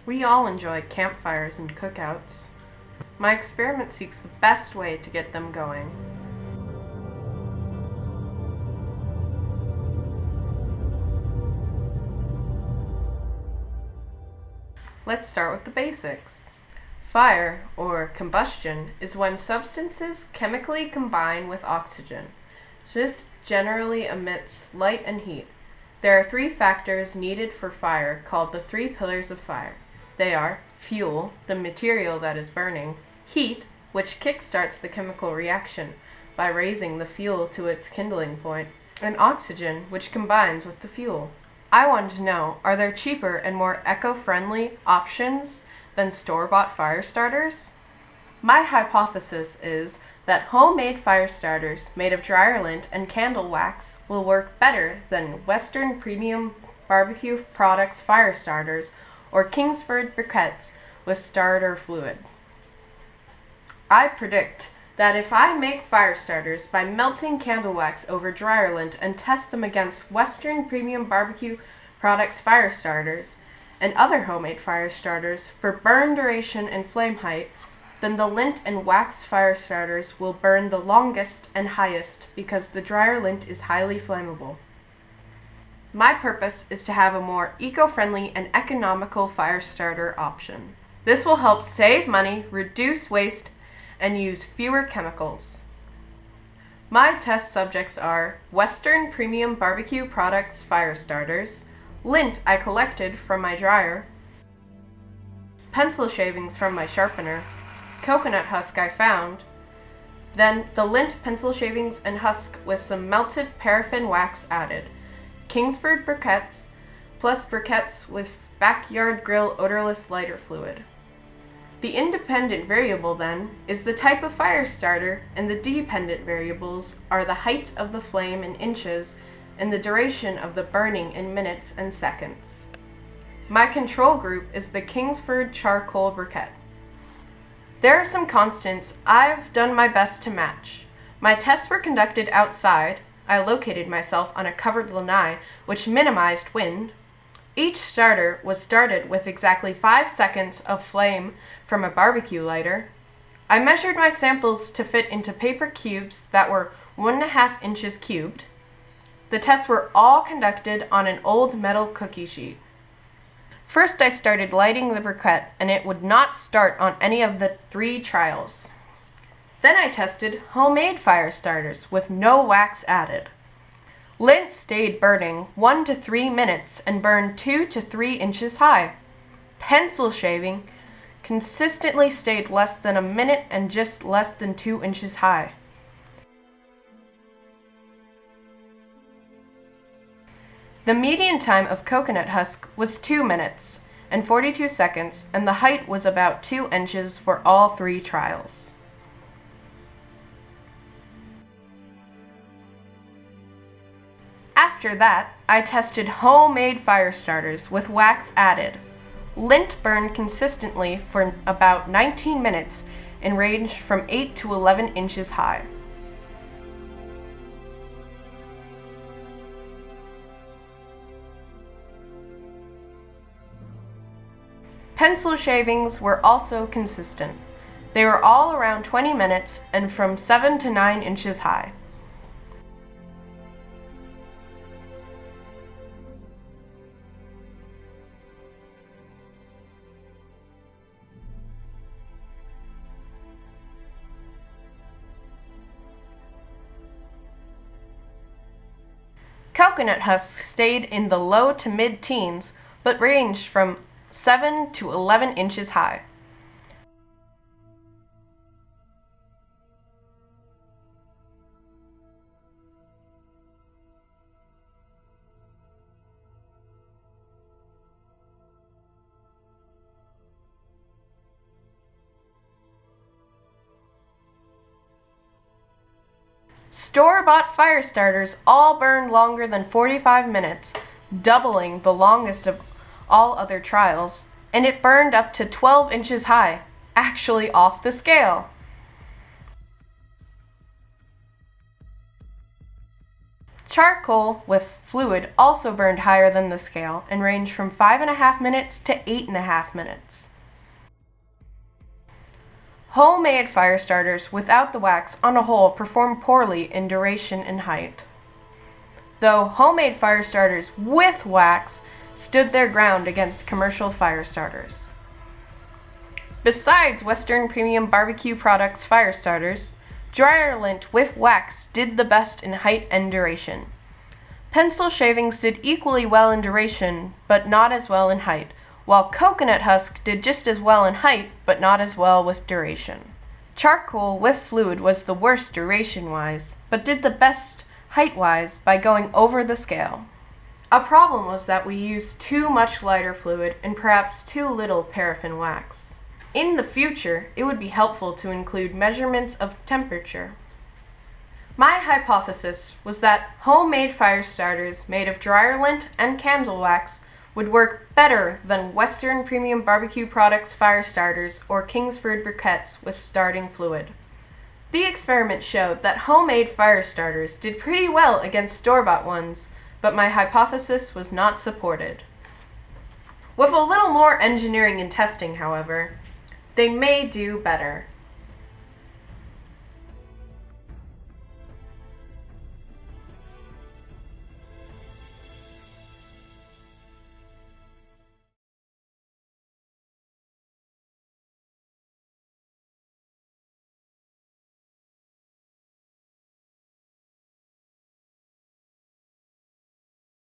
We all enjoy campfires and cookouts. My experiment seeks the best way to get them going. Let's start with the basics. Fire, or combustion, is when substances chemically combine with oxygen. This generally emits light and heat. There are three factors needed for fire called the three pillars of fire. They are fuel, the material that is burning; heat, which kickstarts the chemical reaction by raising the fuel to its kindling point; and oxygen, which combines with the fuel. I wanted to know, are there cheaper and more eco-friendly options than store-bought fire starters? My hypothesis is that homemade fire starters made of dryer lint and candle wax will work better than Western Premium Barbecue Products fire starters or Kingsford briquettes with starter fluid. I predict that if I make fire starters by melting candle wax over dryer lint and test them against Western Premium Barbecue Products fire starters and other homemade fire starters for burn duration and flame height, then the lint and wax fire starters will burn the longest and highest because the dryer lint is highly flammable. My purpose is to have a more eco-friendly and economical fire starter option. This will help save money, reduce waste, and use fewer chemicals. My test subjects are Western Premium Barbecue Products fire starters, lint I collected from my dryer, pencil shavings from my sharpener, coconut husk I found, then the lint, pencil shavings, and husk with some melted paraffin wax added, Kingsford briquettes, plus briquettes with backyard grill odorless lighter fluid. The independent variable, then, is the type of fire starter, and the dependent variables are the height of the flame in inches and the duration of the burning in minutes and seconds. My control group is the Kingsford charcoal briquette. There are some constants I've done my best to match. My tests were conducted outside. I located myself on a covered lanai, which minimized wind. Each starter was started with exactly 5 seconds of flame from a barbecue lighter. I measured my samples to fit into paper cubes that were 1.5 inches cubed. The tests were all conducted on an old metal cookie sheet. First I started lighting the briquette, and it would not start on any of the 3 trials. Then I tested homemade fire starters with no wax added. Lint stayed burning 1 to 3 minutes and burned 2 to 3 inches high. Pencil shaving consistently stayed less than a minute and just less than 2 inches high. The median time of coconut husk was 2 minutes and 42 seconds, and the height was about 2 inches for all 3 trials. After that, I tested homemade fire starters with wax added. Lint burned consistently for about 19 minutes and ranged from 8 to 11 inches high. Pencil shavings were also consistent. They were all around 20 minutes and from 7 to 9 inches high. Coconut husks stayed in the low to mid-teens, but ranged from 7 to 11 inches high. Store-bought fire starters all burned longer than 45 minutes, doubling the longest of all other trials, and it burned up to 12 inches high, actually off the scale. Charcoal with fluid also burned higher than the scale and ranged from 5.5 minutes to 8.5 minutes. Homemade fire starters without the wax on a whole perform poorly in duration and height, though homemade fire starters with wax stood their ground against commercial fire starters. Besides Western Premium Barbecue Products fire starters, dryer lint with wax did the best in height and duration. Pencil shavings did equally well in duration, but not as well in height, while coconut husk did just as well in height, but not as well with duration. Charcoal with fluid was the worst duration-wise, but did the best height-wise by going over the scale. A problem was that we used too much lighter fluid and perhaps too little paraffin wax. In the future, it would be helpful to include measurements of temperature. My hypothesis was that homemade fire starters made of dryer lint and candle wax would work better than Western Premium Barbecue Products fire starters or Kingsford briquettes with starting fluid. The experiment showed that homemade fire starters did pretty well against store-bought ones, but my hypothesis was not supported. With a little more engineering and testing, however, they may do better.